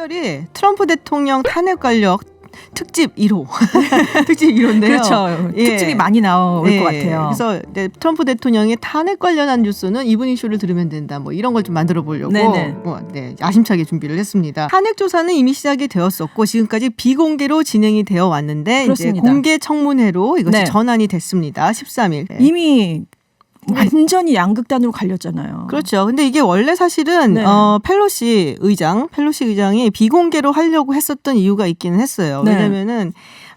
특별히 트럼프 대통령 탄핵 관력 특집 1호. 특집 1호인데요. 그렇죠. 예. 특집이 많이 나올 것 같아요. 그래서 트럼프 대통령의 탄핵 관련한 뉴스는 이분 이슈를 들으면 된다. 뭐 이런 걸 좀 만들어 보려고 야심차게 준비를 했습니다. 탄핵 조사는 이미 시작이 되었었고 지금까지 비공개로 진행이 되어 왔는데 이제 공개 청문회로 이것이 전환이 됐습니다. 13일. 이미 완전히 양극단으로 갈렸잖아요. 그렇죠. 근데 이게 원래 사실은 펠로시 의장이 비공개로 하려고 했었던 이유가 있기는 했어요. 왜냐면은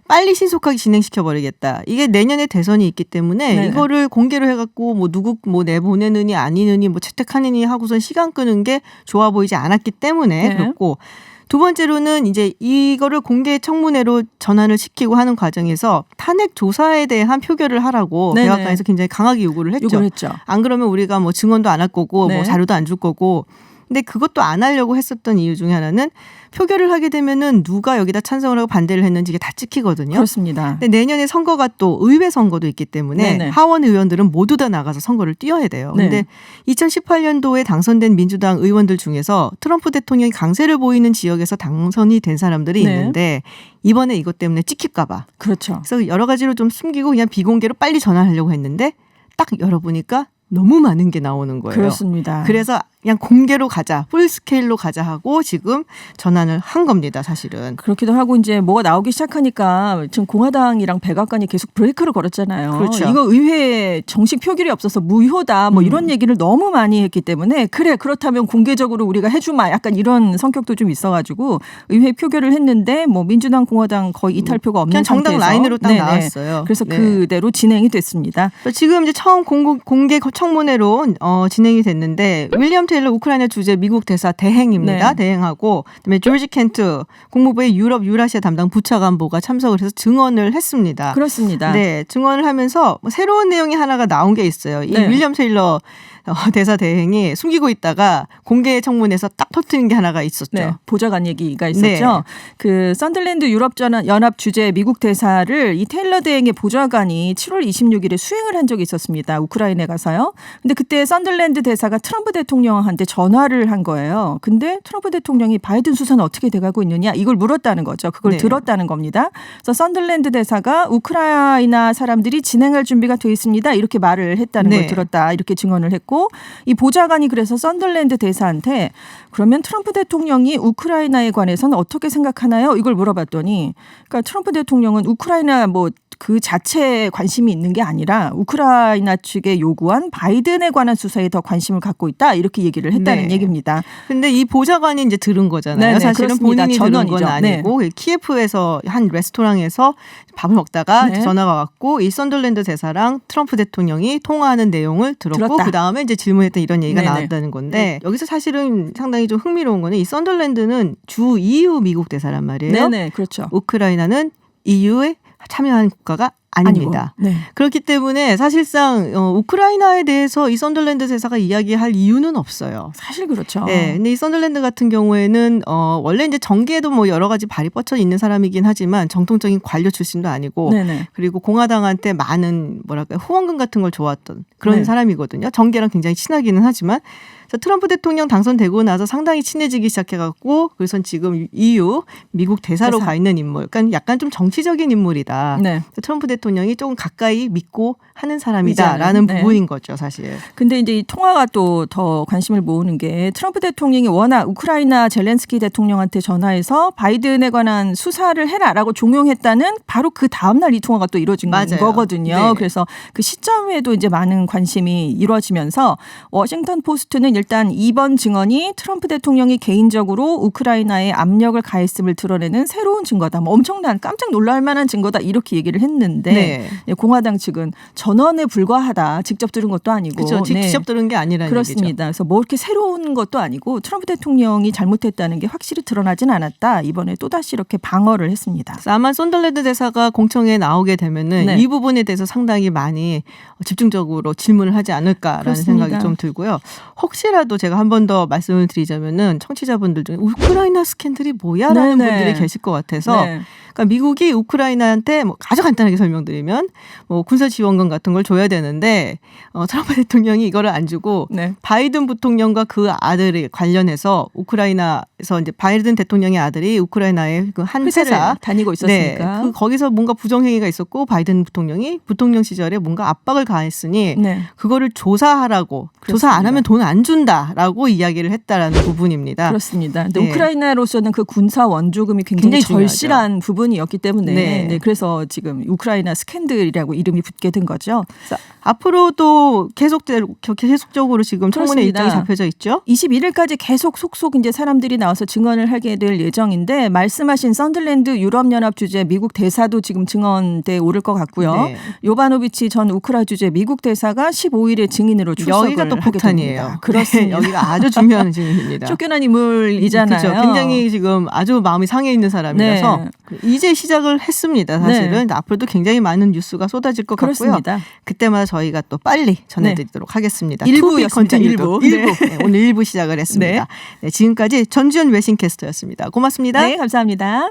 빨리 신속하게 진행시켜버리겠다. 이게 내년에 대선이 있기 때문에 이거를 공개로 해갖고 뭐 누구 뭐 내보내느니 아니느니 뭐 채택하느니 하고선 시간 끄는 게 좋아 보이지 않았기 때문에 그렇고 두 번째로는 이제 이거를 공개 청문회로 전환을 시키고 하는 과정에서 탄핵 조사에 대한 표결을 하라고 백악관에서 굉장히 강하게 요구를 했죠. 안 그러면 우리가 뭐 증언도 안 할 거고 뭐 자료도 안 줄 거고. 근데 그것도 안 하려고 했었던 이유 중에 하나는 표결을 하게 되면은 누가 여기다 찬성을 하고 반대를 했는지 이게 다 찍히거든요. 그렇습니다. 근데 내년에 선거가 또 의회 선거도 있기 때문에 하원 의원들은 모두 다 나가서 선거를 뛰어야 돼요. 근데 2018년도에 당선된 민주당 의원들 중에서 트럼프 대통령이 강세를 보이는 지역에서 당선이 된 사람들이 있는데 이번에 이것 때문에 찍힐까 봐. 그렇죠. 그래서 여러 가지로 좀 숨기고 그냥 비공개로 빨리 전환하려고 했는데 딱 열어보니까 너무 많은 게 나오는 거예요. 그렇습니다. 그래서 그냥 공개로 가자, 풀스케일로 가자 하고 지금 전환을 한 겁니다, 사실은. 그렇기도 하고 이제 뭐가 나오기 시작하니까 지금 공화당이랑 백악관이 계속 브레이크를 걸었잖아요. 그렇죠. 이거 의회에 정식 표결이 없어서 무효다 뭐 이런 얘기를 너무 많이 했기 때문에 그래 그렇다면 공개적으로 우리가 해주마 약간 이런 성격도 좀 있어가지고 의회 표결을 했는데 뭐 민주당 공화당 거의 이탈표가 없는 그냥 정당 상태에서 라인으로 딱 나왔어요. 그래서 그대로 진행이 됐습니다. 지금 이제 처음 공개 청문회로 진행이 됐는데 윌리엄 테일러 우크라이나 주재 미국 대사 대행입니다. 대행하고 그다음에 조지 켄트 국무부의 유럽 유라시아 담당 부차관보가 참석을 해서 증언을 했습니다. 그렇습니다. 네, 증언을 하면서 새로운 내용이 하나가 나온 게 있어요. 이 윌리엄 테일러 대사 대행이 숨기고 있다가 공개 청문회에서 딱 터뜨린 게 하나가 있었죠. 보좌관 얘기가 있었죠. 그 썬들랜드 유럽연합 주재 미국 대사를 이 테일러 대행의 보좌관이 7월 26일에 수행을 한 적이 있었습니다. 우크라이나에 가서요. 근데 그때 썬들랜드 대사가 트럼프 대통령한테 전화를 한 거예요. 근데 트럼프 대통령이 바이든 수사는 어떻게 돼가고 있느냐 이걸 물었다는 거죠. 그걸 들었다는 겁니다. 그래서 썬들랜드 대사가 우크라이나 사람들이 진행할 준비가 돼 있습니다. 이렇게 말을 했다는 걸 들었다. 이렇게 증언을 했고 이 보좌관이 그래서 썬들랜드 대사한테 그러면 트럼프 대통령이 우크라이나에 관해서는 어떻게 생각하나요? 이걸 물어봤더니 그러니까 트럼프 대통령은 우크라이나 뭐 그 자체에 관심이 있는 게 아니라 우크라이나 측에 요구한 바이든에 관한 수사에 더 관심을 갖고 있다 이렇게 얘기를 했다는 얘기입니다. 근데 이 보좌관이 이제 들은 거잖아요. 사실은 그렇습니다. 본인이 들은 건 아니고 키예프에서 한 레스토랑에서 밥을 먹다가 전화가 왔고 이 썬들랜드 대사랑 트럼프 대통령이 통화하는 내용을 들었고 그 다음에 이제 질문했던 이런 얘기가 나왔다는 건데 여기서 사실은 상당히 좀 흥미로운 거는 이 썬들랜드는 주 EU 미국 대사란 말이에요. 그렇죠. 우크라이나는 EU에 참여한 국가가 아닙니다. 그렇기 때문에 사실상 우크라이나에 대해서 이 썬들랜드 대사가 이야기할 이유는 없어요. 사실 그렇죠. 근데 이 썬들랜드 같은 경우에는 원래 이제 정계에도 뭐 여러 가지 발이 뻗쳐 있는 사람이긴 하지만 정통적인 관료 출신도 아니고 그리고 공화당한테 많은 뭐랄까 후원금 같은 걸 줘왔던 그런 사람이거든요. 정계랑 굉장히 친하기는 하지만 트럼프 대통령 당선되고 나서 상당히 친해지기 시작해갖고 그래서 지금 EU 미국 대사로 가 있는 인물, 그러니까 약간 좀 정치적인 인물이다. 트럼프 대통령이 조금 가까이 믿고 하는 사람이다라는 부분인 거죠, 사실. 근데 이제 이 통화가 또 더 관심을 모으는 게 트럼프 대통령이 워낙 우크라이나 젤렌스키 대통령한테 전화해서 바이든에 관한 수사를 해라라고 종용했다는 바로 그 다음 날 이 통화가 또 이루어진 거거든요. 그래서 그 시점에도 이제 많은 관심이 이루어지면서 워싱턴 포스트는 일단 이번 증언이 트럼프 대통령이 개인적으로 우크라이나에 압력을 가했음을 드러내는 새로운 증거다. 뭐 엄청난 깜짝 놀랄 만한 증거다. 이렇게 얘기를 했는데 공화당 측은 전원에 불과하다. 직접 들은 것도 아니고. 그렇죠. 직접 들은 게 아니라는 그렇습니다. 얘기죠. 그래서 뭐 이렇게 새로운 것도 아니고 트럼프 대통령이 잘못했다는 게 확실히 드러나진 않았다. 이번에 또다시 이렇게 방어를 했습니다. 아마 썬들랜드 대사가 공청회에 나오게 되면은 이 부분에 대해서 상당히 많이 집중적으로 질문을 하지 않을까라는 생각이 좀 들고요. 혹시라도 제가 한 번 더 말씀을 드리자면은 청취자분들 중에 우크라이나 스캔들이 뭐야라는 분들이 계실 것 같아서 그러니까 미국이 우크라이나한테 뭐 아주 간단하게 설명드리면 들이면 뭐 군사 지원금 같은 걸 줘야 되는데 트럼프 대통령이 이거를 안 주고 네. 바이든 부통령과 그 아들이 관련해서 우크라이나에서 이제 바이든 대통령의 아들이 우크라이나의 그 한 회사 다니고 있었으니까 네, 거기서 뭔가 부정행위가 있었고 바이든 부통령이 부통령 시절에 뭔가 압박을 가했으니 네. 그거를 조사하라고 그렇습니다. 조사 안 하면 돈 안 준다라고 이야기를 했다라는 부분입니다. 그렇습니다. 근데 네. 우크라이나로서는 그 군사 원조금이 굉장히 굉장히 절실한 부분이었기 때문에 네. 네, 그래서 지금 우크라이나 스캔들이라고 이름이 붙게 된 거죠. 앞으로도 계속적으로 지금 청문회 그렇습니다. 일정이 잡혀져 있죠. 21일까지 계속 속속 이제 사람들이 나와서 증언을 하게 될 예정인데 말씀하신 썬들랜드 유럽연합 주재 미국 대사도 지금 증언대에 오를 것 같고요. 네. 요바노비치 전 우크라 주재 미국 대사가 15일에 증인으로 출석을 여기가 또 하게 폭탄이에요. 됩니다. 그렇습니다. 네, 여기가 아주 중요한 증인입니다. 쫓겨난 인물이잖아요. 그렇죠. 굉장히 지금 아주 마음이 상해 있는 사람이라서 네. 이제 시작을 했습니다. 사실은 앞으로도 굉장히 많은 뉴스가 쏟아질 것 그렇습니다. 같고요. 그때마다 저희가 또 빨리 전해드리도록 하겠습니다. 일부였습니다. 일부. 네, 오늘 1부 시작을 했습니다. 네, 지금까지 전주현 외신캐스터였습니다. 고맙습니다. 네, 감사합니다.